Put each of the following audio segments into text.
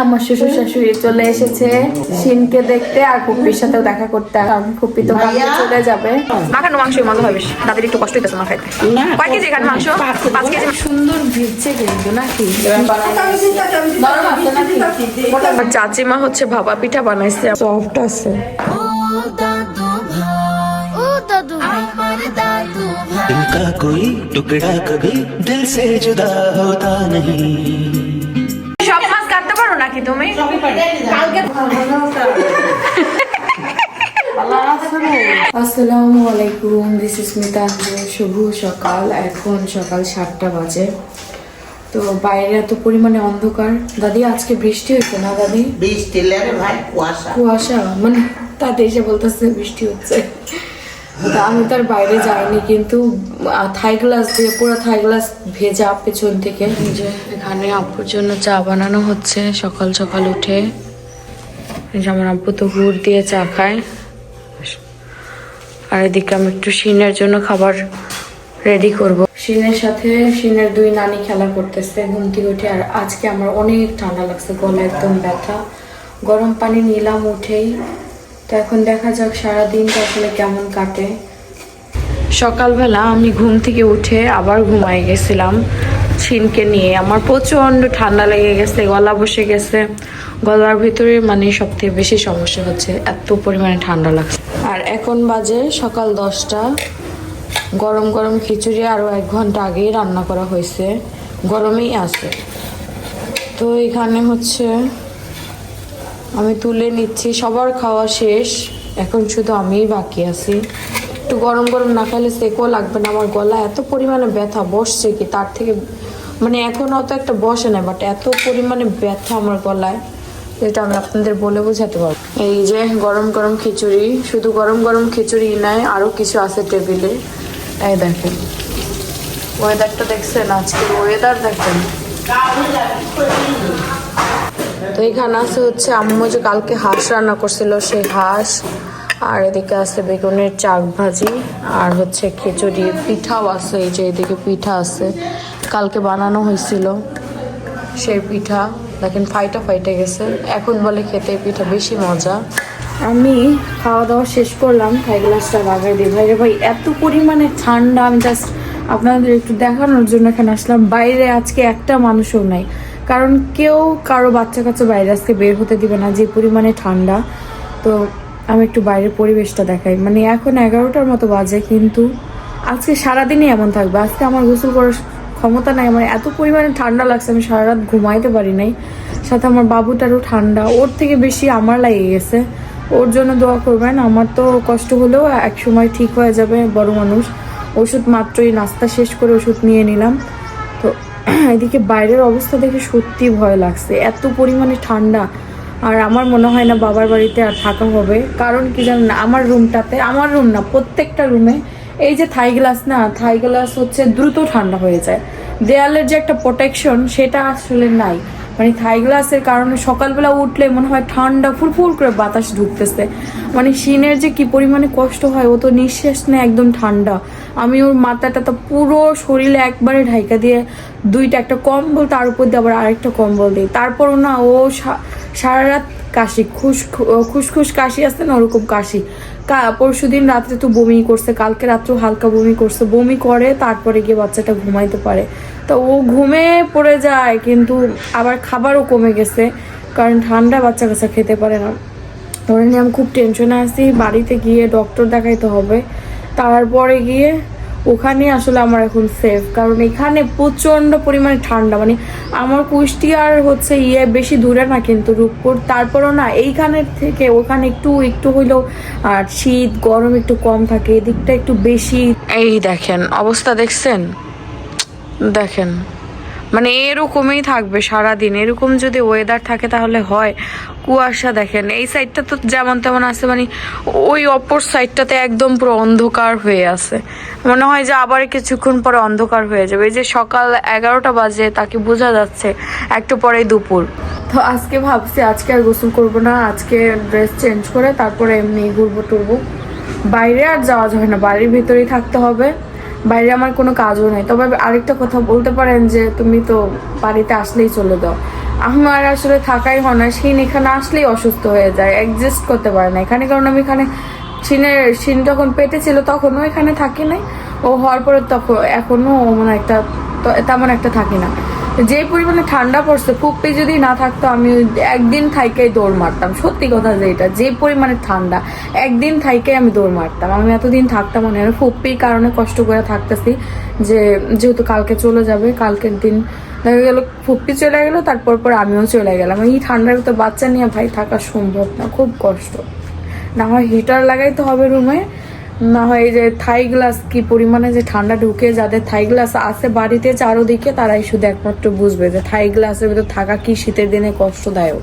আমার শ্বশুর শাশুড়ি চলে এসেছে শিনকে দেখতে আর ফুপির সাথেও দেখা করতে। কারণ ফুপি তো কালকে চলে যাবে। মাখানো মাংসের মজা হবে বেশি। দাদির একটু কষ্ট হইতেছে মাখাইতে। কয় কেজি এখানে মাংস? 5 কেজি। সুন্দর ভিজছে কিন্তু নাকি? আমার চাচিমা হচ্ছে ভাপা পিঠা বানাইছে, সফট আছে। दिल का कोई टुकड़ा कभी दिल से जुदा होता नहीं। সব মাছ কাটতে পারো নাকি তুমি? আসসালামু আলাইকুম, দিস ইজ স্মিতা। শুভ সকাল। এখন সকাল 7টা বাজে। তো বাইরে এত পরিমাণে অন্ধকার। দাদি আজকে বৃষ্টি হচ্ছে না দাদি? বৃষ্টি লেরে ভাই কুয়াশা কুয়াশা, মানে তাতে এসে বলতেছে বৃষ্টি হচ্ছে। আমি তার বাইরে যাইনি, কিন্তু থাই গ্লাস দিয়ে পুরো থাই গ্লাস ভেজা পেছন থেকে। যে এখানে আব্বুর জন্য চা বানানো হচ্ছে সকাল সকাল উঠে। যেমন আব্বু তো গুড় দিয়ে চা খায়। আর এদিকে আমি একটু শিনের জন্য খাবার রেডি করব। শিনের সাথে শিনের 2 নানি খেলা করতেছে ঘুম থেকে উঠে। আর আজকে আমার অনেক ঠান্ডা লাগছে, গলা একদম ব্যথা। গরম পানি নিলাম উঠেই। তো এখন দেখা যাক সারাদিনটা আসলে কেমন কাটে। সকালবেলা আমি ঘুম থেকে উঠে আবার ঘুমাই গেছিলাম শিনকে নিয়ে। আমার প্রচণ্ড ঠান্ডা লেগে গেছে, গলা বসে গেছে। গলার ভিতরে মানে সবথেকে বেশি সমস্যা হচ্ছে, এত পরিমাণে ঠান্ডা লাগছে। আর এখন বাজে সকাল 10টা। গরম গরম খিচুড়ি আরও 1 ঘন্টা আগেই রান্না করা হয়েছে, গরমেই আছে। তো এখানে হচ্ছে আমি তুলে নিচ্ছি, সবার খাওয়া শেষ, এখন শুধু আমিই বাকি আছি। একটু গরম গরম না খাইলে সেকও লাগবে না। আমার গলা এত পরিমাণে ব্যথা, বসছে কি তার থেকে, মানে এখন অত একটা বসে না, বাট এত পরিমাণে ব্যথা আমার গলায়, যেটা আমি আপনাদের বলে বোঝাতে পারবো। এই যে গরম গরম খিচুড়ি, শুধু গরম গরম খিচুড়ি নয়, আরও কিছু আছে টেবিলে। এই দেখেন ওয়েদারটা দেখছেন, আজকে ওয়েদার দেখেন। তো এখানে আছে হচ্ছে আম্মু যে কালকে হাঁস রান্না করছিল সেই হাঁস, আর এদিকে আছে বেগুনের চাক ভাজি, আর হচ্ছে খিচুড়ি, পিঠাও আছে। এই যে এদিকে পিঠা আছে, কালকে বানানো হয়েছিল সেই পিঠা। দেখেন ফাইটে গেছে, এখন বলে খেতে পিঠা বেশি মজা। আমি খাওয়া দাওয়া শেষ করলাম, খাই গ্লাসটা লাগাই দিই। ভাই রে ভাই, এত পরিমাণে ঠান্ডা। আমি জাস্ট আপনাদের একটু দেখানোর জন্য এখানে আসলাম। বাইরে আজকে একটা মানুষও নাই, কারণ কেউ কারো বাচ্চা কাচ্চা বাইরে আজকে বের হতে দিবে না, যে পরিমাণে ঠান্ডা। তো আমি একটু বাইরের পরিবেশটা দেখাই। মানে এখন 11টার মতো বাজে, কিন্তু আজকে সারাদিনই এমন থাকবে। আজকে আমার গোসল করার ক্ষমতা নাই, আমার এত পরিমাণে ঠান্ডা লাগছে, আমি সারা রাত ঘুমাইতে পারি নাই। সাথে আমার বাবুটারও ঠান্ডা, ওর থেকে বেশি আমার লেগে গেছে। ওর জন্য দোয়া করবেন। আমার তো কষ্ট হলেও এক সময় ঠিক হয়ে যাবে, বড় মানুষ। ওষুধ মাত্রই নাস্তা শেষ করে ওষুধ নিয়ে নিলাম। তো এদিকে বাইরের অবস্থা দেখে সত্যি ভয় লাগছে, এত পরিমাণে ঠান্ডা। আর আমার মনে হয় না বাবার বাড়িতে আর থাকা হবে। কারণ কি জানেন না, আমার রুমটাতে, আমার রুম না, প্রত্যেকটা রুমে এই যে থাই গ্লাস না, থাই গ্লাস হচ্ছে দ্রুত ঠান্ডা হয়ে যায়। দেয়ালের যে একটা প্রোটেকশন সেটা আসলে নাই। মানে থাই গ্লাসের কারণে সকালবেলা উঠলে মনে হয় ঠান্ডা ফুরফুর করে বাতাস ঢুকতেছে। মানে শিনের যে কি পরিমাণে কষ্ট হয়, ও তো নিঃশ্বাস নেয় একদম ঠান্ডা। আমি ওর মাথাটা তো পুরো শরীরে একবারে ঢাইকা দিয়ে 2টা, একটা কম্বল, তার উপর দিয়ে আবার আরেকটা কম্বল দিই। তারপরও না, ও সারা রাত কাশি, খুশখুশ কাশি আসছে না, ওরকম কাশি। পরশুদিন রাত্রে তো বমি করছে, কালকে রাত্রেও হালকা বমি করছে। বমি করে তারপরে গিয়ে বাচ্চাটা ঘুমাইতে পারে। তো ও ঘুমে পড়ে যায়, কিন্তু আবার খাবারও কমে গেছে, কারণ ঠান্ডা বাচ্চা কাচ্চা খেতে পারে না। ওরা নিয়ে আমি খুব টেনশনে আছি। বাড়িতে গিয়ে ডক্টর দেখাইতে হবে, তারপরে গিয়ে ওখানে আসলে আমার এখন সেফ। কারণ এখানে প্রচণ্ড পরিমাণে ঠান্ডা। মানে আমার কুষ্টিয়ার হচ্ছে বেশি দূরে না, কিন্তু রূপপুর। তারপরও না, এইখানের থেকে ওখানে একটু হইলেও আর শীত গরম একটু কম থাকে, এদিকটা একটু বেশি। এই দেখেন অবস্থা, দেখছেন? দেখেন, মানে এরকমই থাকবে সারাদিন। এরকম যদি ওয়েদার থাকে তাহলে হয়। কুয়াশা দেখেন, এই সাইডটা তো যেমন তেমন আছে, মানে ওই অপর সাইডটাতে একদম পুরো অন্ধকার হয়ে আছে। মনে হয় যে আবার কিছুক্ষণ পরে অন্ধকার হয়ে যাবে। এই যে সকাল 11টা বাজে, তাকে বোঝা যাচ্ছে একটু পরেই দুপুর। তো আজকে ভাবছি আজকে আর গোসল করবো না, আজকে ড্রেস চেঞ্জ করে তারপরে এমনি ঘুরবো টুরবো। বাইরে আর যাওয়া যাবে না, বাড়ির ভিতরেই থাকতে হবে। বাইরে আমার কোনো কাজও নেই। তবে আরেকটা কথা বলতে পারেন যে তুমি তো বাড়িতে আসলেই চলে দাও, আমার আসলে থাকাই হয় না। শিন এখানে আসলেই অসুস্থ হয়ে যায়, অ্যাডজাস্ট করতে পারে না এখানে, কারণ আমি এখানে শিন যখন পেটে ছিল তখনও এখানে থাকি নাই, ও হওয়ার পরে তখন এখনো মানে একটা তেমন একটা থাকি না। যে পরিমাণে ঠান্ডা পড়ছে, ফুপ্পি যদি না থাকতো আমি একদিন থাইকেই দৌড় মারতাম, সত্যি কথা যেটা, যে পরিমাণে ঠান্ডা একদিন থাইকেই আমি দৌড় মারতাম। আমি এতদিন থাকতাম মনে হয় ফুপ্পির কারণে কষ্ট করে থাকতেছি, যেহেতু কালকে চলে যাবে, কালকের দিন দেখা গেল ফুপ্পি চলে গেলো, তারপর আমিও চলে গেলাম। এই ঠান্ডার তো বাচ্চা নিয়ে ভাই থাকা সম্ভব না, খুব কষ্ট। না হয় হিটার লাগাইতে হবে রুমে, না হয় এই যে থাই গ্লাস কি পরিমাণে যে ঠান্ডা ঢুকে, যাদের থাই গ্লাস আছে বাড়িতে চারোদিকে তারাই শুধু একমাত্র বুঝবে যে থাই গ্লাসের ভিতর থাকা কি শীতের দিনে কষ্টদায়ক।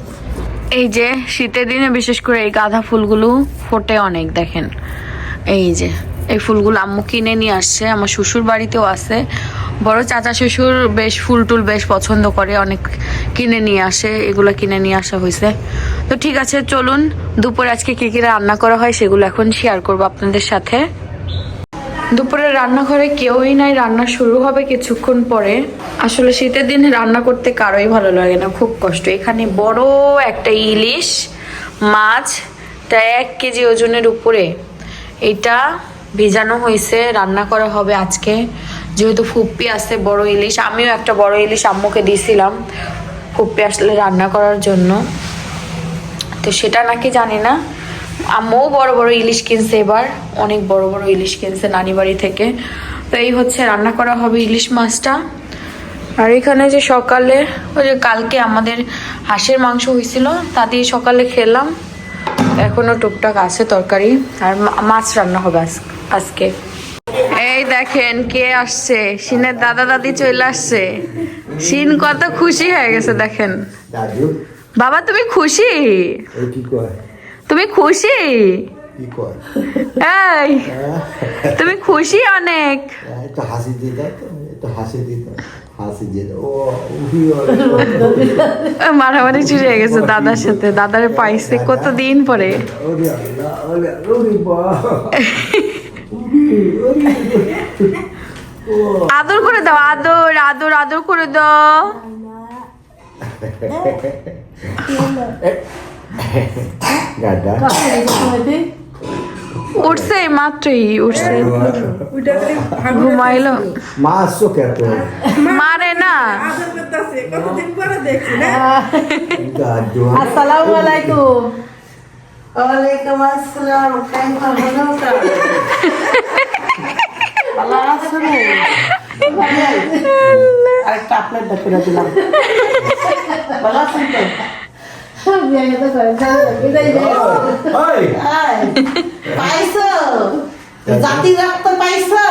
এই যে শীতের দিনে বিশেষ করে এই গাঁদা ফুলগুলো ফোটে অনেক, দেখেন এই যে এই ফুলগুলো আম্মু কিনে নিয়ে আসছে, আমার শ্বশুর বাড়িতেও আছে। বড় চাচা শ্বশুর বেশ ফুল টুল বেশ পছন্দ করে, অনেক কিনে নিয়ে আসে, এগুলো কিনে নিয়ে আসা হয়েছে। তো ঠিক আছে, চলুন দুপুরে আজকে কি কি রান্না করা হয় সেগুলো এখন শেয়ার করবো আপনাদের সাথে। দুপুরে রান্নাঘরে কেউই নাই, রান্না শুরু হবে কিছুক্ষণ পরে। আসলে শীতের দিনে রান্না করতে কারোই ভালো লাগে না, খুব কষ্ট। এখানে বড় একটা ইলিশ মাছ, তা 1 কেজি ওজনের উপরে, এটা ভিজানো হয়েছে, রান্না করা হবে আজকে। যেহেতু ফুপ্পি আসছে, বড় ইলিশ, আমিও একটা বড় ইলিশ আম্মুকে দিয়েছিলাম ফুপ্পি আসলে রান্না করার জন্য, তো সেটা নাকি জানি না। আম্মুও বড় বড় ইলিশ কিনছে, এবার অনেক বড় বড় ইলিশ কিনছে নানি বাড়ি থেকে। তো এই হচ্ছে রান্না করা হবে ইলিশ মাছটা। আর এখানে যে সকালে ওই যে কালকে আমাদের হাঁসের মাংস হয়েছিল, তা দিয়ে সকালে খেলাম, এখনো টুকটাক আছে তরকারি, আর মাছ রান্না হবে আজকে। এই দেখেন কে আসছে, শিনের দাদা দাদি চলে আসছে। শিন কত খুশি হয়ে গেছে দেখেন। দাদু বাবা তুমি খুশি? এই কি কয় তুমি খুশি? কি কয় এই তুমি খুশি অনেক? একটু হাসি দিয়ে দাও তো, একটু হাসি দিয়ে দাও, হাসি দিয়ে দাও। ও মারামারি শুরু হয়ে গেছে দাদার সাথে, দাদারে পাইছে কতদিন পরে। ওরে আল্লাহ, ওরে ওরে বাবা, আদর করে দাও, আদর আদর আদর করে দাও। গাডা উঠছে মাত্রই উঠছে, ঘুমাইলো। মা আসছো কে তো মারে না। দাদু আসসালামু আলাইকুম। ওয়ালাইকুম আসসালাম, কেমন আছো? ভালো আছো রে? আরেকটা আপনার দেখে দিলাম। ভালো আছেন তো? ওই পাইছো? জাতি রক্ত পাইছো?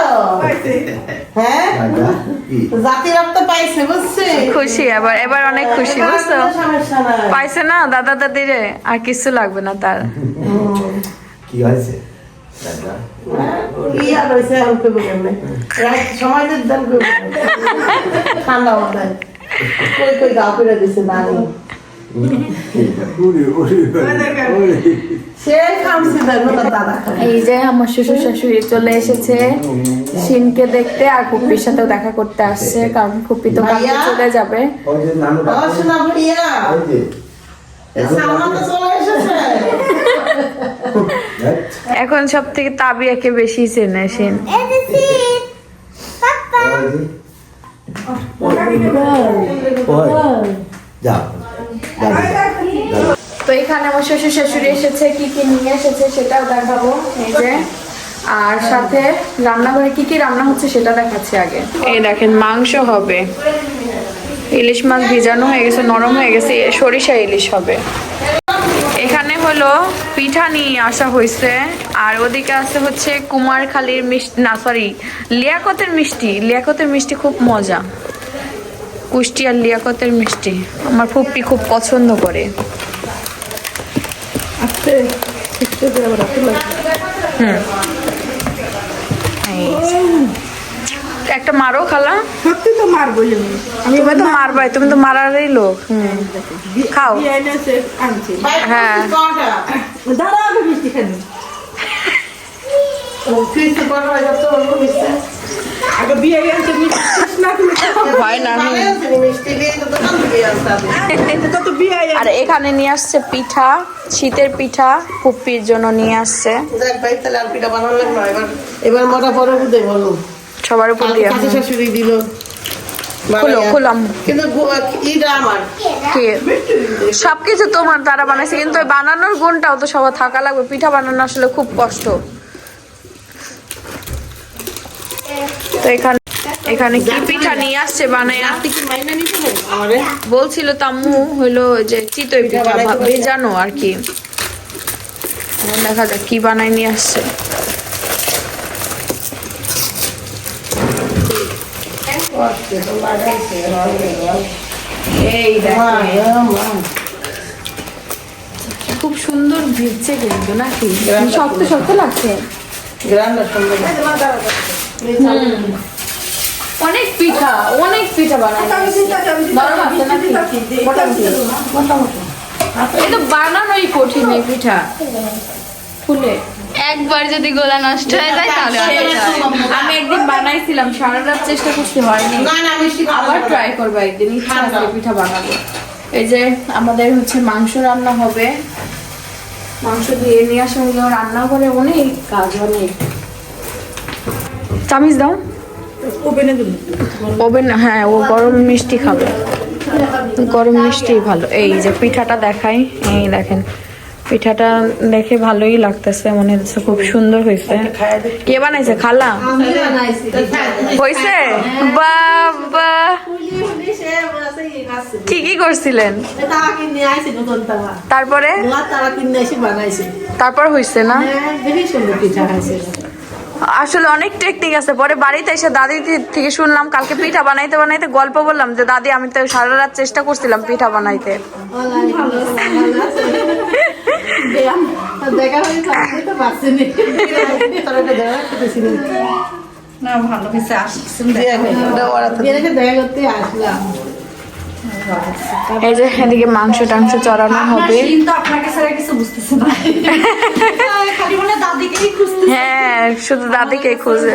হ্যাঁ, গাডা কি জাতি রক্ত পাইছে, বুঝছি। খুশি, এবার অনেক খুশি বুঝছো, সমস্যা নাই। পাইছে না দাদা দাদিরে, আর কিছু লাগবে না তার। কি হয়েছে দাদা? কি আর হয়েছে এখন করবো কেমনে? সময় দিয়ে দান করবো, ঠান্ডা মাথায় কই কই গাও করে দিছে নানি, ওরে ওরে ওরে সে খামছে দেখো তার দাদা খায়। এই যে আমার শ্বশুর শাশুড়ি চলে এসেছে শিনকে দেখতে, আর ফুপ্পির সাথেও দেখা করতে আসছে, কারণ ফুপ্পি তো কালকে ভাইয়া? চলে যাবে। ওই যে নানু ও শোনা ভাইয়া, ওই যে সালমা তো চলে এসেছে। এখন সব থেকে তাবিয়াকে বেশি চেনে শিন। যাও তো এখানে আমার শ্বশুর শাশুড়ি এসেছে, কি কি নিয়ে এসেছে সেটাও দেখাবো এই যে, আর সাথে রান্নাঘরে কি কি রান্না হচ্ছে সেটা দেখাচ্ছি আগে। এই দেখেন মাংস হবে, ইলিশ মাছ ভিজানো হয়ে গেছে, নরম হয়ে গেছে, সরিষা ইলিশ হবে। এখানে হলো পিঠা নিয়ে আসা হয়েছে, আর ওদিকে আছে হচ্ছে কুমারখালীর মিষ্টি, না সরি লিয়াকতের মিষ্টি। লিয়াকতের মিষ্টি খুব মজা, কুষ্টিয়ার লিয়াকতের মিষ্টি আমার ফুপ্পি খুব পছন্দ করে। একটা মারো খালা, সত্যি তো মারবো আমি। তুমি তো মারবাই, তুমি তো মারারই লোক। খাও। আনছি হ্যাঁ দাঁড়া, আমি মিষ্টি খানি। ফ্রিজে বড় হয়ে যাচ্ছে, অল্প মিশছে। আগে বিয়ে আনতে না তুমি হয় না আমি মিষ্টি দিয়ে তো দোকান থেকে আসতে হবে। এটা তো বিয়ে আর এখানে নিয়ে আসছে পিঠা, শীতের পিঠা পুপ্পির জন্য নিয়ে আসছে। যাক ভাই তাহলে আর পিঠা বানানো লাগলো না। এবার মোটা পরে বুঝে বলো সবার উপর দিয়ে কাছে শাশুড়ি দিল খুলো খুলাম কিন্তু ইটা আমার কি সবকিছু তোমার দ্বারা বানাইছে, কিন্তু ওই বানানোর গুণটাও তো সবার থাকা লাগবে। পিঠা বানানো আসলে খুব কষ্ট। তো এখানে কি পিঠা নিয়ে আসছে বানায়া কি মাইনা নিতে হবে আমারে বলছিল তাম্মু হইলো যে চিতই পিঠা ভেজানো আর কি। এখন দেখা যাক কি বানাই নিয়ে আসছে। এই খুব সুন্দর ভিজছে কিন্তু নাকি শক্ত শক্ত লাগছে। গ্রান্ডা সুন্দর অনেক পিঠা বানানো এই তো বানানোই কঠিন এই পিঠা ফুলে। একবার যদি গোলা নষ্ট হয়ে যায় তাহলে আর শেষ। আমি একদিন বানাইছিলাম, সারা রাত চেষ্টা করতে হয়নি, না না মিষ্টি আবার ট্রাই করবো একদিন। ইচ্ছা আছে পিঠা বানাবো। এই যে আমাদের হচ্ছে মাংস রান্না হবে, মাংস দিয়ে নিয়ে আসা হলো। রান্না করে অনেক কাজ, অনেক। চামিচ দাও ওপেনে দিন ওভেন। হ্যাঁ ও গরম মিষ্টি খাবে, গরম মিষ্টি ভালো। এই যে পিঠাটা দেখাই, এই দেখেন পিঠাটা দেখে ভালোই লাগতেছে, মনে হচ্ছে খুব সুন্দর হয়েছে। কে বানাইছে? খালা হয়েছে? বাবা কি কি করছিলেন? তারপরে তারপর হয়েছে না? আসলে অনেক টেকনিক আছে। পরে বাড়িতে এসে দাদি থেকে শুনলাম, কালকে পিঠা বানাইতে বানাইতে গল্প বললাম যে দাদি আমি তো সারা রাত চেষ্টা করছিলাম পিঠা বানাইতে। দেখা হয়েছে তো পারছিনি না, ভালো হয়েছে আসছেন দেখা করতে আসলাম। এই যে এদিকে মাংস টাংস চড়ানো হবে। কিন্তু আপনাকে ছাড়া কিছু বুঝতেছে না, খালি মানে দাদিকেই খুঁজতে। হ্যাঁ শুধু দাদিকে খোঁজে।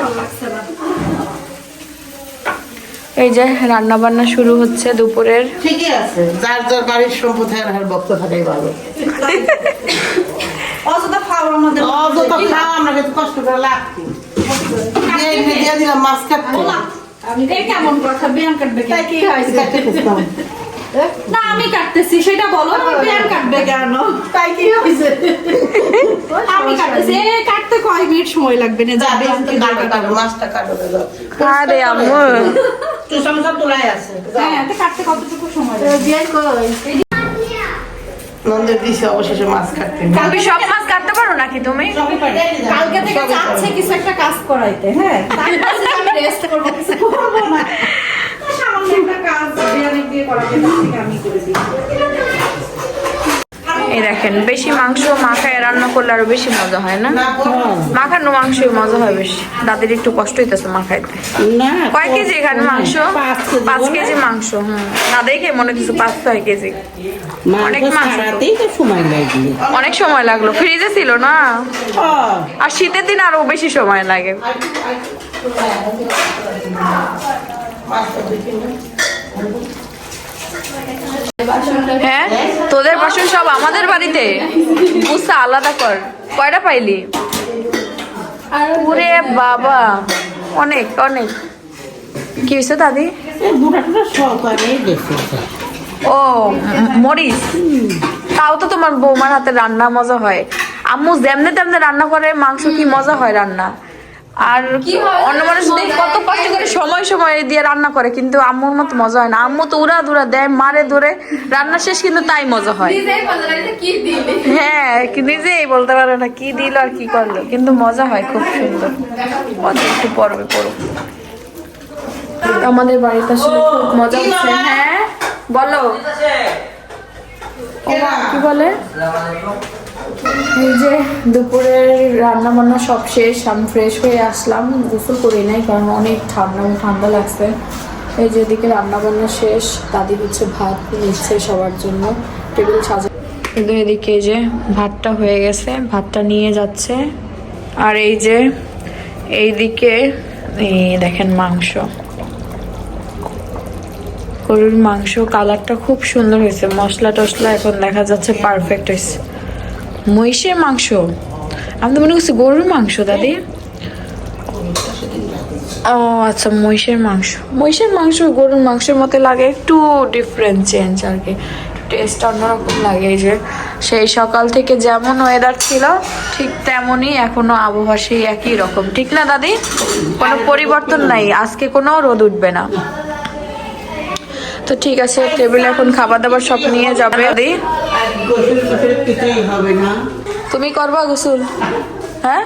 এই যে রান্না বান্না শুরু হচ্ছে দুপুরের। ঠিকই আছে, যার যার বাড়ির সম্পদ আর ভক্ত থাকাই ভালো। অযথা খাওয়ার মধ্যে অযথা খাওয়া আমরা কিন্তু কষ্ট করে লাগছি। দিয়ে দিলাম মাছ কাটতে। আমি কেমন কথা বিয়ান কাটবে তাই কি হয়েছে কাটতে খুঁজতাম। না আমি কাটতেছি সেটা বলো, বিয়ান কাটবে কেন? তাই কি হয়েছে? আমি কাটতেছি, কাটতে কয় মিনিট সময় লাগবে না? যাবে মাছটা কাটো দাও। আরে আম্মু তুই সমস্যা তোলাই আছে। হ্যাঁ এতে কাটতে কতটুকু সময় লাগবে? নন্দের দিছে অবশেষে মাছ কাটতে। তুমি সব মাছ কাটতে পারো নাকি তুমি? কালকে থেকে যাচ্ছে কিছু একটা কাজ করাইতে। হ্যাঁ তারপরে যে আমি রেস্ট করবো, কিছু করবো না। সামান্য একটা কাজ বিয়ানি দিয়ে করাতে আমি করে দিই। এই দেখেন বেশি মাংস মাখায় রান্না করলে আরো বেশি মজা হয় না? মাখানো মাংসই মজা হয় বেশি। দাদির একটু কষ্ট হইতেছে মাখাইতে। কয় কেজি এখানে মাংস? 5 কেজি মাংস। না দেখে মনে কিছু 5-6 কেজি। অনেক মাংস তো। সময় লাগবে। অনেক সময় লাগলো, ফ্রিজে ছিল না। আর শীতের দিন আরো বেশি সময় লাগে। হ্যাঁ তোদের বাসন সব আমাদের বাড়িতে। বুঝতে আলাদা কর। কয়টা পাইলি? ওরে বাবা অনেক অনেক। কি হয়েছে দাদি? ও মরিচ। তাও তো তোমার বৌমার হাতে রান্না মজা হয়। আম্মু যেমনে তেমনে রান্না করে মাংস, কি মজা হয় রান্না। আর অন্য মানুষ দেখে কত কষ্ট করে সময় সময় দিয়ে রান্না করে, কিন্তু আম্মুর মতো মজা হয় না। আম্মু তো উড়া দুরা দেয়, মারে ধরে, রান্না শেষ কিন্তু তাই মজা হয়। হ্যাঁ নিজেই বলতে পারো না কি দিল আর কি করলো, কিন্তু মজা হয় খুব সুন্দর। একটু পড়বে পড়ো। আমাদের বাড়িতে আসলে খুব মজা হচ্ছে। হ্যাঁ বলো কি বলে? এই যে দুপুরের রান্না বান্না সব শেষ, আমি ফ্রেশ হয়ে আসলাম। গোসল করি নাই কারণ অনেক ঠান্ডা লাগছে। এই যে এদিকে রান্না বান্না শেষ, দাদি হচ্ছে ভাত নিচ্ছে সবার জন্য, টেবিল সাজা। কিন্তু এদিকে যে ভাতটা হয়ে গেছে, ভাতটা নিয়ে যাচ্ছে। আর এই যে এইদিকে এই দেখেন মাংস, গরুর মাংস, কালারটা খুব সুন্দর হয়েছে, মশলা টশলা এখন দেখা যাচ্ছে পারফেক্ট হয়েছে। মহিষের মাংস, আমি তো মনে করছি গরুর মাংস দাদি। ও আচ্ছা, মহিষের মাংস। মহিষের মাংস গরুর মাংসের মতো লাগে, একটু ডিফারেন্ট চেঞ্জ আর কি, টেস্ট অন্যরকম লাগে। এই যে সেই সকাল থেকে যেমন ওয়েদার ছিল ঠিক তেমনই এখনো আবহাওয়া সেই একই রকম, ঠিক না দাদি? কোনো পরিবর্তন নাই, আজকে কোনো রোদ উঠবে না। তো ঠিক আছে, টেবিলে এখন খাবার দাবার সব নিয়ে যাবে দাদি। তুমি করবা গোসল? হ্যাঁ,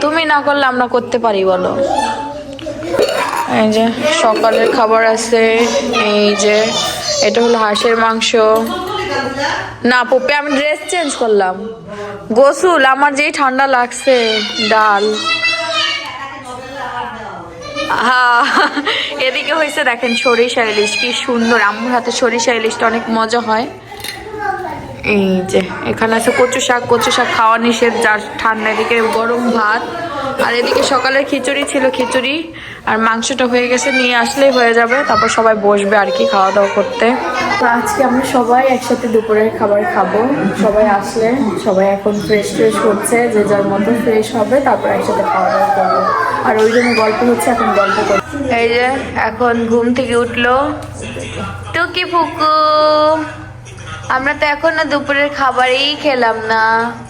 তুমি না করলে আমরা করতে পারি বলো। এই যে সকালের খাবার আছে, এই যে এটা হলো হাঁসের মাংস। না পপি, আমি ড্রেস চেঞ্জ করলাম, গোসল আমার যেই ঠান্ডা লাগছে। ডাল, হ্যাঁ এদিকে হয়েছে দেখেন সরিষা ইলিশ, কি সুন্দর, আম্মুর হাতে সরিষা ইলিশটা অনেক মজা হয়। এই যে এখানে আছে কচু শাক, কচু শাক খাওয়া নিষেধ যার ঠান্ডা। এদিকে গরম ভাত, আর এদিকে সকালের খিচুড়ি ছিল, খিচুড়ি আর মাংসটা হয়ে গেছে, নিয়ে আসলেই হয়ে যাবে, তারপর সবাই বসবে আর কি খাওয়া দাওয়া করতে। তো আজকে আমরা সবাই একসাথে দুপুরের খাবার খাবো, সবাই আসলে সবাই এখন ফ্রেশ হচ্ছে, যে যার মতো ফ্রেশ হবে, তারপর একসাথে খাওয়া দাওয়া করবো। আর ওই জন্য গল্প হচ্ছে, এখন গল্প করবো। এই যে এখন ঘুম থেকে উঠলো টুকি ফুকু, আমরা তো এখনো দুপুরের খাবারই খেলাম না,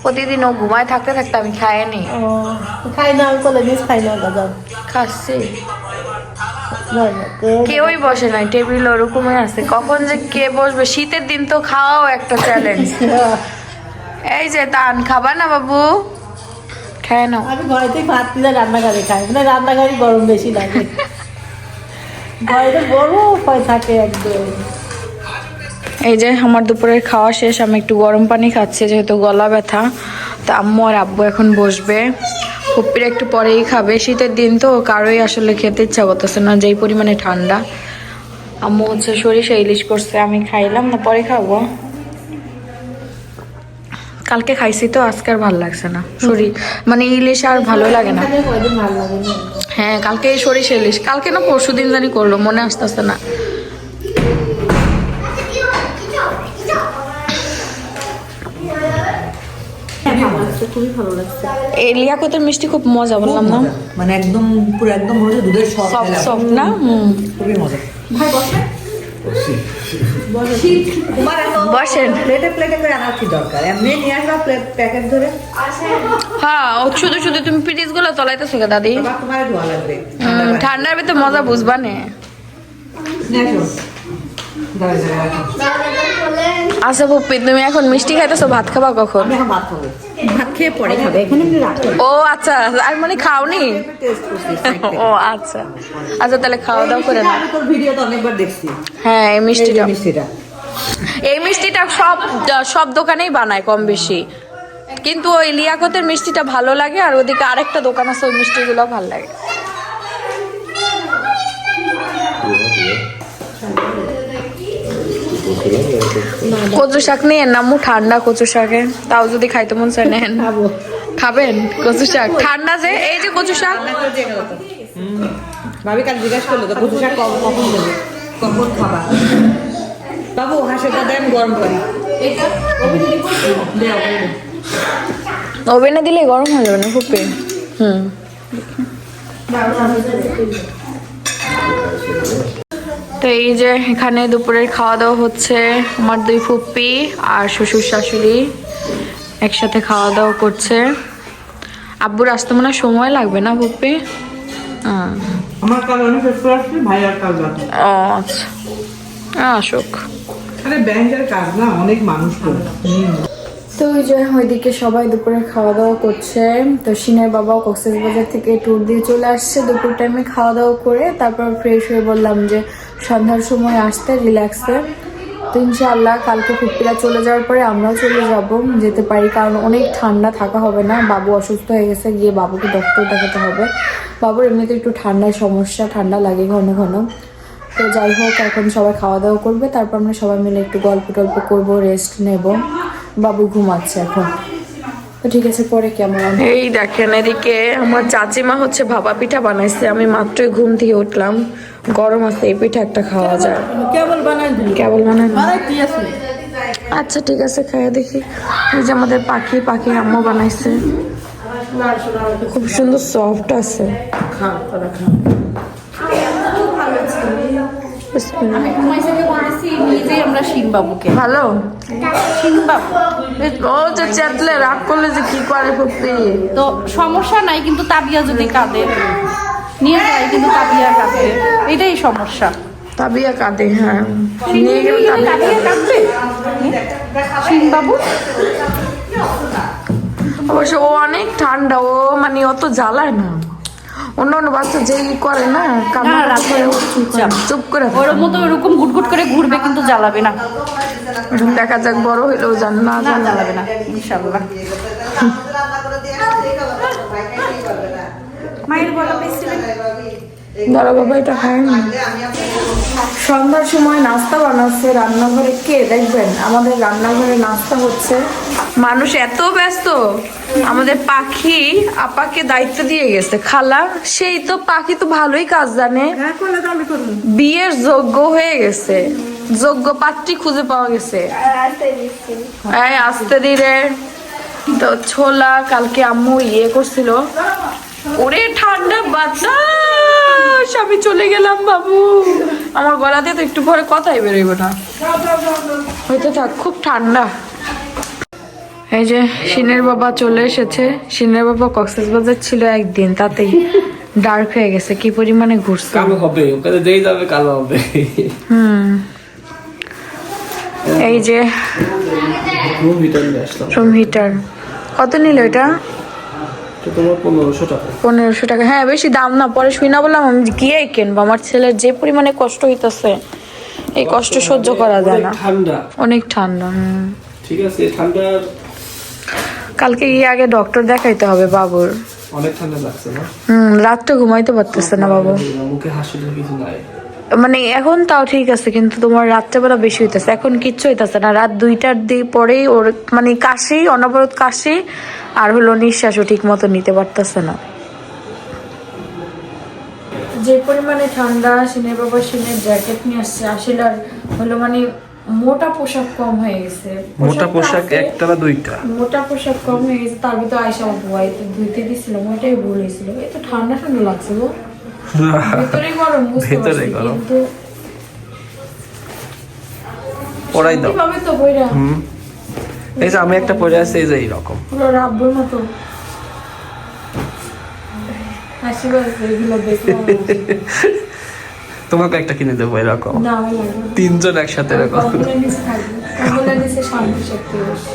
প্রতিদিন ও ঘুমায় থাকতে থাকতে আমি খাইনি। খাই না, আমি কোলে নিস খাই না দাদা, খাচ্ছি, কেউই বসে নাই, টেবিল ওরকমই আছে, কখন যে কে বসবে। শীতের দিন তো খাওয়াও একটা চ্যালেঞ্জ। এই যে তান, খাবা না বাবু? খায় না, আমি ঘরেতে ভাত দিলে রান্নাঘরে খাই, মানে রান্নাঘরে গরম বেশি লাগে, ঘরে বড় উপায় থাকে একদম। এই যে আমার দুপুরের খাওয়া শেষ, আমি একটু গরম পানি খাচ্ছি যেহেতু গলা ব্যথা। তো আম্মু আর আব্বু এখন বসবে, ফুপ্পির একটু পরেই খাবে। শীতের দিন তো কারোই আসলে খেতে ইচ্ছা করতেছে না, যেই পরিমাণে ঠান্ডা। আম্মু হচ্ছে সরিষা ইলিশ করছে, আমি খাইলাম না, পরে খাবো। কালকে খাইছি তো, আজকে আর ভালো লাগছে না, মানে ইলিশ আর ভালো লাগে না। হ্যাঁ কালকে এই সরিষা ইলিশ, কালকে না পরশু দিন জানি করলো, মনে আসতেছে না। খুবই ভালো লাগছে। এই লিয়াকতের মিষ্টি খুব মজা, বললাম না, মানে একদম পুরো একদম মনে হচ্ছে দুধের সফট সফট না। খুবই মজা। ভাই বসে বসেন। প্লেটে প্লেটে করে আনার কি দরকার, এমনি নিয়ে আসবা প্যাকেট ধরে। হ্যাঁ ও শুধু শুধু তুমি পিরিচ গুলো তলাইতেছো কে দাদি? তোমার ধোয়া লাগবে ঠান্ডার ভিতরে মজা বুঝবা নে। আচ্ছা পুপ্পি, তুমি এখন মিষ্টি খাইতেছো, ভাত খাবা কখন? ভাত খাবো, ভাত খেয়ে পরে খাবে, এখানে রাখো। ও আচ্ছা, আর মানে খাওনি? ও আচ্ছা আচ্ছা, তাহলে খাওয়া দাওয়া করে না। তোর ভিডিও তো অনেকবার দেখছি। হ্যাঁ এই মিষ্টিটা, এই মিষ্টিটা সব দোকানেই বানায় কম বেশি, কিন্তু ওই লিয়াকতের মিষ্টিটা ভালো লাগে, আর ওদিকে আরেকটা দোকান আছে ওই মিষ্টিগুলো ভালো লাগে। কচু শাক নিয়ে নামু, ঠান্ডা কচু শাকে, তাও যদি খাইতে মন চায় নেন, খাবেন কচু শাক ঠান্ডা যে। এই যে কচু শাক, ভাবি কাল জিজ্ঞাসা করলো তো কচু শাক কখন দেবে, কখন খাবা। বাবু হাঁসের দাদা আমি গরম করি, ওভেনে দিলে গরম হয়ে যাবে না ফুপি? তো এই যে এখানে দুপুরের খাওয়া দাওয়া হচ্ছে, আমার দুই ফুপ্পি আর শ্বশুর শাশুড়ি একসাথে খাওয়া দাওয়া করছে। আব্বুর আসতে মনে হয় সময় লাগবে না ফুপ্পি? আমার কাল অনেক ব্যস্ত আসছে, ভাই আর কাল যাবে। ও আচ্ছা, আসুক। আরে ব্যাংকের কাজ না, অনেক মানুষ তো। তো ওই যে ওইদিকে সবাই দুপুরে খাওয়া দাওয়া করছে। তো সিনের বাবাও কক্সবাজার থেকে ট্যুর দিয়ে চলে আসছে, দুপুর টাইমে খাওয়া দাওয়া করে তারপর ফ্রেশ হয়ে বললাম যে সন্ধ্যার সময় আসতে রিল্যাক্সে। তো ইনশাআল্লাহ কালকে ফুপ্পিরা চলে যাওয়ার পরে আমরাও চলে যাব, যেতে পারি, কারণ অনেক ঠান্ডা থাকা হবে না। বাবু অসুস্থ হয়ে গেছে, গিয়ে বাবুকে ডক্টর দেখাতে হবে। বাবুর এমনিতে একটু ঠান্ডার সমস্যা, ঠান্ডা লাগে ঘন ঘন। তো যাই হোক, এখন সবাই খাওয়া দাওয়া করবে, তারপর আমরা সবাই মিলে একটু গল্প টল্প করবো, রেস্ট নেব। বাবু ঘুমাচ্ছে এখন। তো ঠিক আছে, পরে কেমন। এই দেখেন এদিকে আমার চাচিমা হচ্ছে ভাপা পিঠা বানাইছে, আমি মাত্রই ঘুম থেকে উঠলাম। গরম আছে, এই পিঠা একটা খাওয়া যায়। কেবল বানাই দিই, কেবল বানাই বানাইতে আছে। আচ্ছা ঠিক আছে, খাইয়ে দেখি। এই যে আমাদের পাখি আম্মু বানাইছে, খুব সুন্দর সফট আছে। খাও, তোরা খাও। আমি ঘুমাইছে করেছি নিজেই আমরা শিনবাবুকে। ভালো শিনবাবু ও যে চেতলে রাগ করলে যে কি করে ফুপি। তো সমস্যা নাই, কিন্তু তাবিয়া যদি কাঁদে নিয়ে যায়, কিন্তু তাবিয়া কাঁদে, এটাই সমস্যা। তাবিয়া কাঁদে, হ্যাঁ নিয়ে গেলে তাবিয়া কাঁদবে শিনবাবু। অবশ্য ও অনেক ঠান্ডা, ও মানে অত জ্বালায় না। অন্য বাচ্চা যেই করে না, কান্না করে চুপ করে থাকে। ওর মতো ওরকম গুটগুট করে ঘুরবে, কিন্তু জ্বালাবে না। এখন দেখা যাক বড় হইলেও জান না না জ্বালাবে না ইনশাআল্লাহ। মায়ের গলা পেয়েছিলেন? বড় বাবা এটা খায় না। সন্ধ্যার সময় নাস্তা বানাচ্ছে রান্নাঘরে, কে দেখবেন আমাদের রান্নাঘরে নাস্তা হচ্ছে। মানুষ এত ব্যস্ত, আমাদের পাখি আপাকে দায়িত্ব দিয়ে গেছে খালা। সেই তো পাখি তো ভালোই কাজ জানে, বিয়ের যোগ্য হয়ে গেছে, যোগ্য পাত্রী খুঁজে পাওয়া গেছে। এই আস্তে ধীরে। তো ছোলা কালকে আম্মু করছিল, ওরে ঠান্ডা বাতাস, আমি চলে গেলাম বাবু। আমার গলা দিয়ে তো একটু পরে কথাই বেরোইব না, হয়তো থাক, খুব ঠান্ডা। এই যে সিনের বাবা চলে এসেছে। সিনের বাবা কক্সবাজার ছিল একদিন, তাতেই ডার্ক হয়ে গেছে, কি পরিমাণে ঘুরছে। কালো হবে, ওখানে যেই যাবে কালো হবে। এই যে রুম হিটার নিয়ে আসলাম। রুম হিটার কত নিল এটা? তো তোমার 1500 টাকা। 1500 টাকা, হ্যাঁ বেশি দাম না। পরে শুই না বললাম আমি গিয়ে কিনবো, আমার ছেলের যে পরিমাণে কষ্ট হইতেছে, এই কষ্ট সহ্য করা যায় না। ঠান্ডা, অনেক ঠান্ডা। ঠিক আছে, ঠান্ডার কালকে আগে ডক্টর দেখাইতে হবে বাবুর। অনেক ঠান্ডা লাগছে না? রাতটা ঘুমাইতে পারতেছে না বাবু, মুখে হাসি কিছু নাই। মানে এখন তাও ঠিক আছে, কিন্তু তোমার রাত্রেবেলা বেশি হইতেছে, এখন কিচ্ছু হইতেছে না। রাত 2টার দিক পরেই ওর মানে কাশি, অনবরত কাশি, আর হলো নিঃশ্বাসও ঠিক মতো নিতে পারতেছে না। যে পরিমাণে ঠান্ডা, সিনের বাবা সিনের জ্যাকেট নিয়ে আসছে। আসলে আর হলো মানে মোটা পোশাক কম হয়ে গেছে। মোটা পোশাক একটা না দুইটা? মোটা পোশাক কম হয়ে গেছে, তার ভিতরে আয়সা ধোয়াইতে ধুইতে দিচ্ছিলাম, ওইটাই ভুল হয়েছিল। এই তো ঠান্ডা ঠান্ডা লাগছে গো, ভিতরে গরম, বুঝতে পারছি, কিন্তু পরাই দাও। কিভাবে তো বইরা এই যে আমি একটা পরে আছি, এই যে এইরকম পুরো রাব্বুর মতো হাসি পাচ্ছে, এগুলো দেখে আমার তোমাকে একটা কিনে দেবো এরকম, না ভালো লাগবে না। 3 জন একসাথে এরকম। কম্বলের নিচে থাকবে, কম্বলের নিচে শান্তি শক্তি বেশি।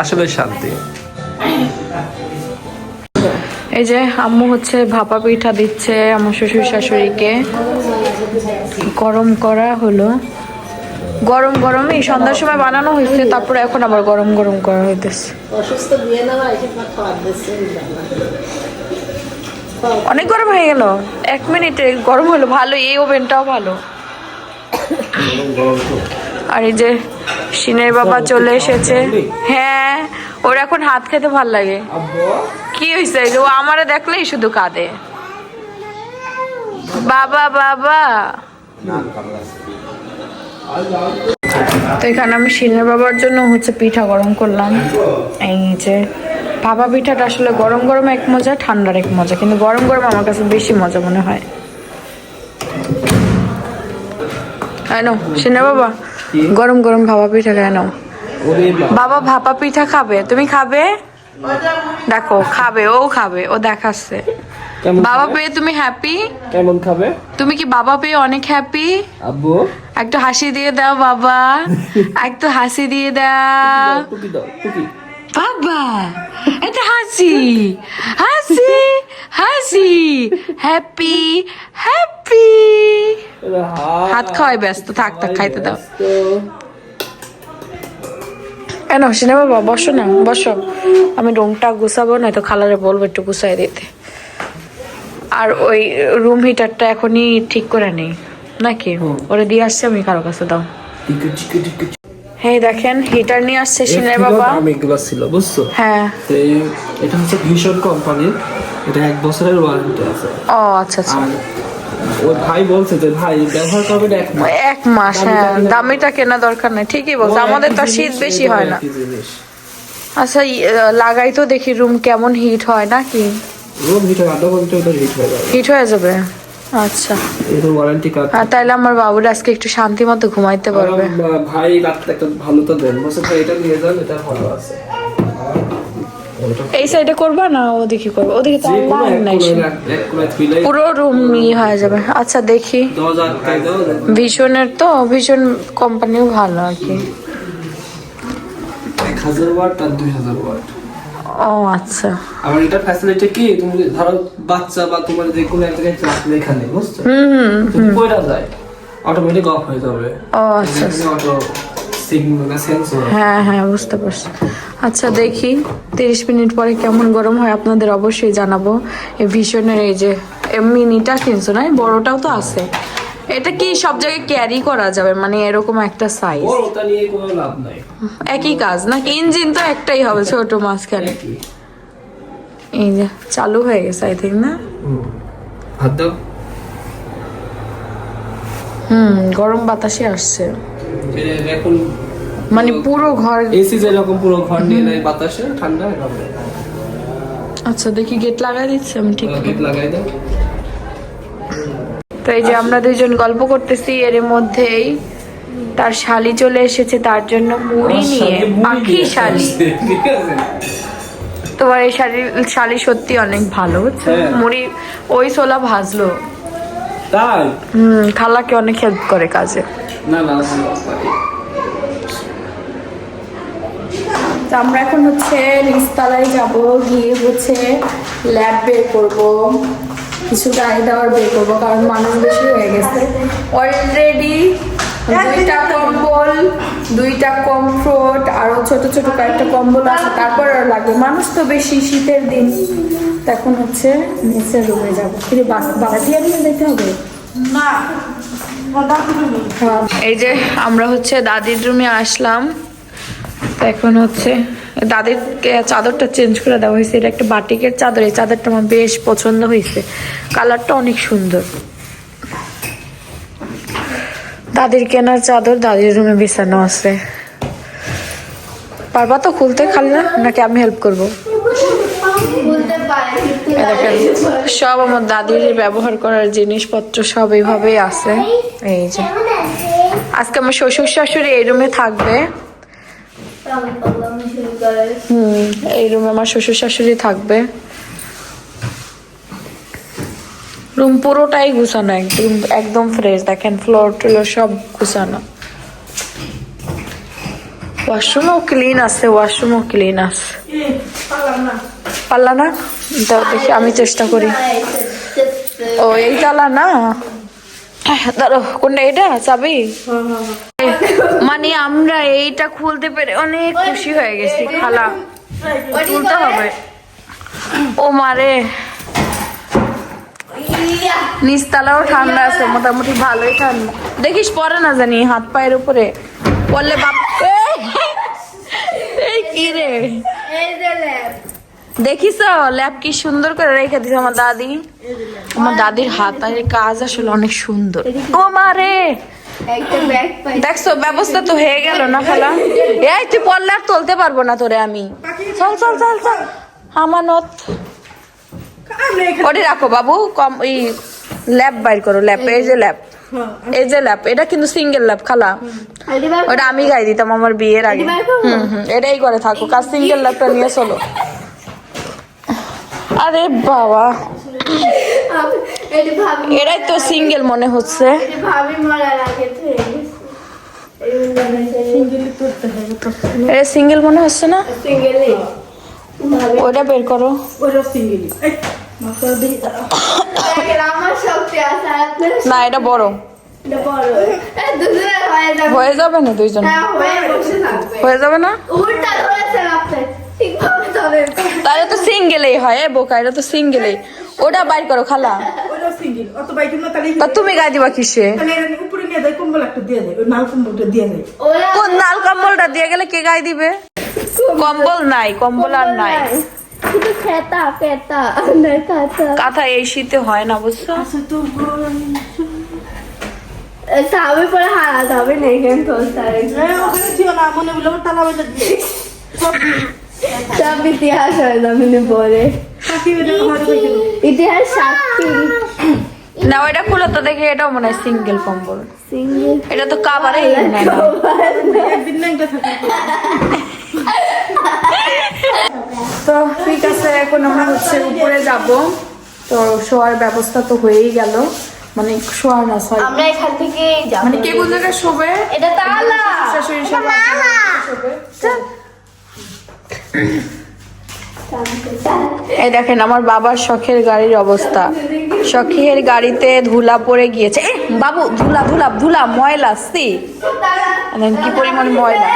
আসলে শান্তি। এই যে আম্মু হচ্ছে ভাপা পিঠা দিচ্ছে আমার শ্বশুর শাশুড়িকে, গরম করা হলো। গরম গরমে সন্ধ্যার সময় বানানো হয়েছে, তারপরে এখন আবার গরম গরম করা হইতেছে। অসুস্থ বিয়ে না হয় এটা খাওয়া দিচ্ছে। অনেক গরম হয়ে গেল, 1 মিনিটে গরম হলো। ভালো, এই ওভেনটাও ভালো। আর এই যে সিনের বাবা চলে এসেছে। হ্যাঁ, ওর এখন হাত খেতে ভাল লাগে। কি হয়েছে? ও আমারে দেখলেই শুধু কাঁদে, বাবা বাবা। তো এখানে আমি সিনের বাবার জন্য হচ্ছে পিঠা গরম করলাম। এই যে ভাপা পিঠাটা আসলে গরম গরম এক মজা, ঠান্ডার এক মজা, কিন্তু গরম গরম আমার কাছে বেশি মজা মনে হয়। কেন সিনের বাবা গরম গরম ভাপা পিঠা কেন? বাবা ভাপা পিঠা খাবে, তুমি খাবে? দেখো খাবে, ও খাবে, ও দেখাচ্ছে। বাবা পেয়ে তুমি হ্যাপি? কেমন খাবে? তুমি কি বাবা পেয়ে অনেক হ্যাপি? আব্বু একটু হাসি দিয়ে দাও বাবা, একটু হাসি দিয়ে দাও টুকি দাও, টুকি। বাবা, একটা হাসি, হাসি হাসি, হ্যাপি হ্যাপি। হাত খাওয়াই ব্যস্ত, থাক থাক, খাইতে দাও। কেন সিনে বাবা বসো না, বসো। আমি রুমটা গুছাবো, না তো খালারে বলবো একটু গুছাই দিতে। আর ওই রুম হিটারটা এখনই ঠিক করে নেই নাকি, ওরে দিয়ে আসছে আমি কারো কাছে। দাও এই দেখেন হিটার নিয়ে আসছে সিনের বাবা। অনেকগুলো ছিল বুঝছো। হ্যাঁ তো এটা হচ্ছে ভীষণ কোম্পানির, এটা 1 বছরের ওয়ারেন্টি আছে। ও আচ্ছা আচ্ছা, আর ওর ভাই বলছে যে ভাই ব্যবহার করবেন 1 মাস। 1 মাস, হ্যাঁ দামিটা কেনা দরকার নেই, ঠিকই বলছে, আমাদের তো আর শীত বেশি হয় না। আচ্ছা লাগাই তো দেখি রুম কেমন হিট হয় নাকি। রুম হিট হয়, আধা ঘন্টা ভিতরে হিট হয়ে যাবে। হিট হয়ে যাবে, আচ্ছা। এটা ওয়ারেন্টি কার্ড। তাইলে আমার বাবুরা আজকে একটু শান্তি মতো ঘুমাইতে পারবে। ভাই রাতে একটা ভালো তো দেন, বলছে ভাই এটা নিয়ে যান, এটা ভালো আছে। এই সাইডে করবা না ওদিকে করবা? ওদিকে তো লাইন নাই, পুরো রুম নিয়ে হয়ে যাবে। আচ্ছা দেখি, 2000 টাকা দাও। ভীষণের তো, ভীষণ কোম্পানিও ভালো আর কি। 1000 ওয়াট আর 2000 ওয়াট। ও আচ্ছা, আমার এটা ফ্যাসিলিটি কি, তুমি ধরো বাচ্চা বা তোমার যে কোনো এক জায়গায় রাখলে এখানে, বুঝছো, তুমি কইরা যায় অটোমেটিক অফ হয়ে যাবে। ও আচ্ছা, অটো সিগন্যাল সেন্সর। হ্যাঁ হ্যাঁ বুঝতে পারছি। আচ্ছা দেখি 30 মিনিট পরে কেমন গরম হয় আপনাদের অবশ্যই জানাবো। এই ভীষণের এই যে মিনিটা কিনছো না, বড়টাও তো আছে। এটা কি সব জায়গায় ক্যারি করা যাবে, মানে এরকম একটা সাইজ? ওটা নিয়ে কোনো লাভ নাই, একই কাজ নাকি? ইঞ্জিন তো একটাই হবে, ছোট মাঝখানে। এই যে চালু হয়ে গেছে আই থিঙ্ক না। হাত দাও। গরম বাতাসে আসছে, এখন মানে পুরো ঘর। এসি যেরকম পুরো ঘর নিয়ে নেয় বাতাসে, ঠান্ডা হবে। আচ্ছা দেখি গেট লাগাই দিচ্ছি আমি, ঠিক গেট লাগাই দাও। তো এই যে আমরা দুইজন গল্প করতেছি, এর মধ্যেই তার শালি চলে এসেছে, তার জন্য মুড়ি নিয়ে। পাখি শালি, ঠিক আছে। তোমার এই শালি সত্যি অনেক ভালো, বুঝছো? হ্যাঁ। মুড়ি ওই ছোলা ভাজলো। তাই খালাকে অনেক হেল্প করে কাজে। না না ভালো পারি। তো আমরা এখন হচ্ছে নিচতলায় যাব, গিয়ে হচ্ছে ল্যাব বের করবো, কিছু গায়ে দেওয়ার বের করবো, কারণ মানুষ বেশি হয়ে গেছে অলরেডি। 2টা কম্বল, 2টা কমফোর্ট, আরো ছোট ছোট কয়েকটা কম্বল আছে, তারপর আর লাগবে। মানুষ তো বেশি, শীতের দিন। তো এখন হচ্ছে নিচের রুমে যাবো। কিন্তু বাড়ি নিয়ে যেতে হবে না, এই যে আমরা হচ্ছে দাদির রুমে আসলাম। তো এখন হচ্ছে দাদির চাদরটা চেঞ্জ করে দেওয়া হয়েছে, এটা একটা বাটিকের চাদর। এই চাদরটা আমার বেশ পছন্দ হয়েছে, কালারটা অনেক সুন্দর। দাদির কেনার চাদর দাদির রুমে বিছানো আছে। পারবা তো খুলতে খাল্লা, নাকি আমি হেল্প করবো? সব আমার দাদির ব্যবহার করার জিনিসপত্র সব এইভাবেই আছে। এই যে আজকে আমার শ্বশুর শাশুড়ি এই রুমে থাকবে। এই রুমে আমার শ্বশুর শাশুড়ি থাকবে। রুম পুরোটাই গুছানো, একদম একদম ফ্রেশ। দেখেন ফ্লোর টুলোর সব গুছানো। ওয়াশরুমও ক্লিন আছে, ওয়াশরুমও ক্লিন আছে। পারলা না? দাও দেখি, আমি চেষ্টা করি। ও এই তালা না, দাঁড়ো, কোনটা এটা চাবি? মানে আমরা এইটা খুলতে পেরে অনেক খুশি হয়ে গেছি। খালা তুলতে হবে। ও মারে, নিচতলাও ঠান্ডা আছে, মোটামুটি ভালোই ঠান্ডা। দেখিস পরে না জানি হাত পায়ের উপরে পড়লে বাপ। এই কি রে, দেখিস ল্যাব কি সুন্দর করে রেখে দিছে আমার দাদি। আমার দাদির হাতের কাজ আসলে অনেক সুন্দর। ও মারে, দেখছো ব্যবস্থা তো হয়ে গেল না খালা? এই তুই পড়লে আর তুলতে পারবো না তোরে আমি। চল চল চল চল, আমানত ওটি রাখো বাবু। কম ওই ল্যাব বাইর করো, ল্যাব। এই যে ল্যাব, এই যে ল্যাব, এটা কিন্তু সিঙ্গেল ল্যাব খালা। ওটা আমি গাই দিতাম আমার বিয়ের আগে। এটাই করে থাকো কাজ, সিঙ্গেল ল্যাবটা নিয়ে চলো। আরে বাবা, এটাই তো সিঙ্গেল মনে হচ্ছে। এটা সিঙ্গেল মনে হচ্ছে না? ওটা বের করো। না এটা বড় হয়ে যাবে না, দুইজন হয়ে যাবে না? তাহলে তো সিঙ্গেলেই হয় বোকা, এটা তো সিঙ্গেলেই। ওটা বাইর করো খালা, সিঙ্গেল অত বাইক না তাহলে তা তুমি গায়ে দিবা কিসে? তাহলে এর উপরে নিয়ে দেয় কম্বল একটা দিয়ে দেয় ওই নাল কম্বলটা দিয়ে দেয় কোন নাল কম্বলটা দিয়ে গেলে কে গায়ে দিবে? কম্বল নাই, কম্বল আর নাই। শুধু খেতা পেতা নাই কাঁথা কাঁথা এই শীতে হয় না, বুঝছো? সাবে পরে হারা যাবে না এখানে তোস্তারে ওখানে ছিল না মনে বলে তালা বেঁধে দিয়ে সব ইতিহাস হয়ে যাবে না পরে সাথী বেঁধে ঘরে গেছিল ইতিহাস সাক্ষী না ওইটা খুলে তো দেখি, এটাও মনে হয় সিঙ্গেল কম্বল। সিঙ্গেল এটা তো কাবারে নাই না। একদিন না একটা থাকে তো ঠিক আছে, এখন আমরা হচ্ছে উপরে যাব। তো শোয়ার ব্যবস্থা তো হয়েই গেল, মানে শোয়ার না সরি, আমরা এখান থেকে যাব মানে কে কোন জায়গায় শোবে? এটা তালা শাশুড়ি সবাই শোবে। এই দেখেন আমার বাবার শখের গাড়ির অবস্থা। শখের গাড়িতে ধুলা পড়ে গিয়েছে। এ বাবু, ধুলা ধুলা ধুলা ময়লা সি, কি পরিমাণ ময়লা।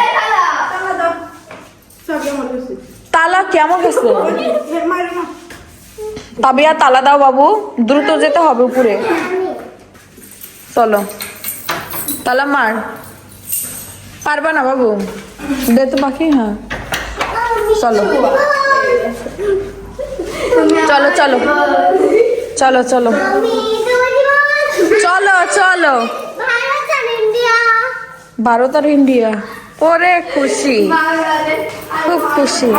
তালা কেমন গেছে? তাবিয়া তালা দাও বাবু, দ্রুত যেতে হবে উপরে। চলো তালা মার, পারবা না বাবু? দে তো বাকি। হ্যাঁ চলো চলো চলো চলো চলো চলো চলো। ভারত আর ইন্ডিয়া, ওরে খুশি, খুব খুশি।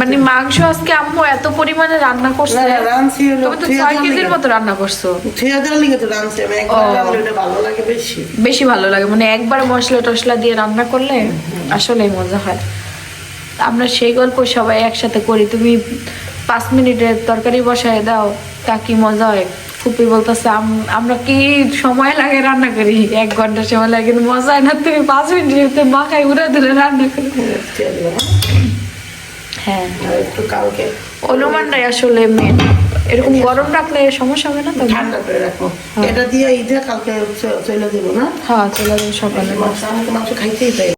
মানে মাংস আজকে আম্মু এত পরিমাণে রান্না করছে, রাঁধছি হলো তুমি তো 6 কেজির মতো রান্না করছো। ছেলেদের লিগে তো রাঁধছি আমি, একবার রাঁধলে ওটা ভালো লাগে বেশি। বেশি ভালো লাগে, মানে একবার মশলা টশলা দিয়ে রান্না করলে আসলেই মজা হয়। আমরা সেই গল্প সবাই একসাথে করি। তুমি 5 মিনিটের তরকারি বসায় দাও, তা কি মজা হয়। ফুপি বলতেছে আমরা কি সময় লাগে রান্না করি, 1 ঘন্টা সময় লাগে, কিন্তু মজা হয় না। তুমি 5 মিনিটে মাখায় উড়ে ধরে রান্না করি। হ্যাঁ একটু কালকে অনুমানটাই আসলে মেন। এরকম গরম রাখলে সমস্যা হবে না তো? ঠান্ডা করে রাখো, এটা দিয়ে ঈদে কালকে চলে দেবো না। হ্যাঁ চলে যাবে সকালে। আমি তো মাংস খাইতেই চাই।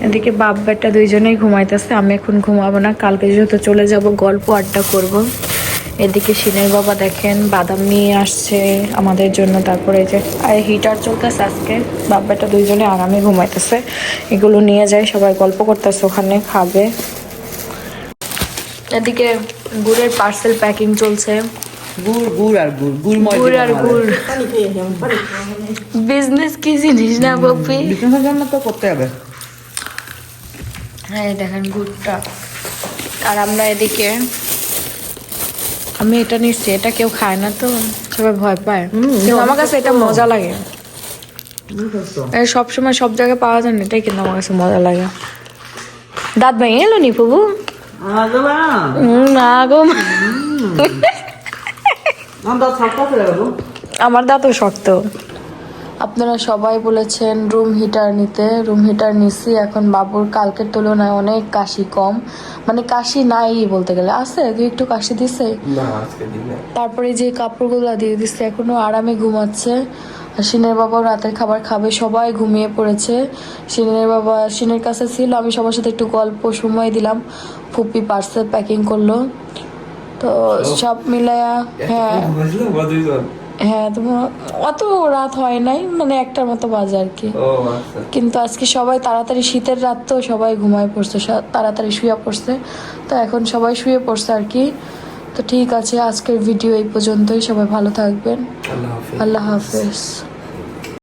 এদিকে বাপ বেটা দুইজনেই ঘুমাইতেছে, আমি এখন ঘুমাবো না, কালকে যেহেতু চলে যাব গল্প আড্ডা করব। এদিকে সিনের বাবা দেখেন বাদাম নিয়ে আসছে আমাদের জন্য, তারপরে এই যে হিটার চলতেছে আজকে। বাপ বেটা দুইজনে আরামে ঘুমাইতেছে, এগুলো নিয়ে যায় সবাই গল্প করতেছে, ওখানে খাবে। এদিকে গুড়ের পার্সেল প্যাকিং চলছে। গুড় আর গুড় গুড় আর গুড় বিজনেস কি জিনিস না বাপি? বিজনেসের জন্য তো করতে হবে। হ্যাঁ দেখেন গুড়টা। আর আমরা এদিকে, আমি এটা নিচ্ছি, এটা কেউ খায় না তো সবাই ভয় পায়, কিন্তু আমার কাছে এটা মজা লাগে। সবসময় সব জায়গায় পাওয়া যায় না, এটাই কিন্তু আমার কাছে মজা লাগে। দাঁত ভেঙে এলো নি প্রভু? না গো, আমার দাঁতও শক্ত। আপনারা সবাই বলেছেন রুম হিটার নিতে, রুম হিটার নিছি। এখন বাবুর কালকের তুলনায় অনেক কাশি কম, মানে কাশি নাই বলতে গেলে, আছে তুই একটু কাশি দিছে। তারপরে যে কাপড়গুলো দিয়ে দিচ্ছে, এখনো আরামে ঘুমাচ্ছে। আর সিনের বাবাও রাতের খাবার খাবে, সবাই ঘুমিয়ে পড়েছে। সিনের বাবা সিনের কাছে ছিল, আমি সবার সাথে একটু গল্প সময় দিলাম। ফুপি পার্সেল প্যাকিং করলো, তো সব মিলায়া হ্যাঁ হ্যাঁ তোমার অত রাত হয় নাই, মানে 1টার মতো বাজে আর কি। কিন্তু আজকে সবাই তাড়াতাড়ি, শীতের রাত তো সবাই ঘুমায় পড়ছে, তাড়াতাড়ি শুয়ে পড়ছে। তো এখন সবাই শুয়ে পড়ছে আর কি। তো ঠিক আছে, আজকের ভিডিও এই পর্যন্তই। সবাই ভালো থাকবেন, আল্লাহ হাফেজ।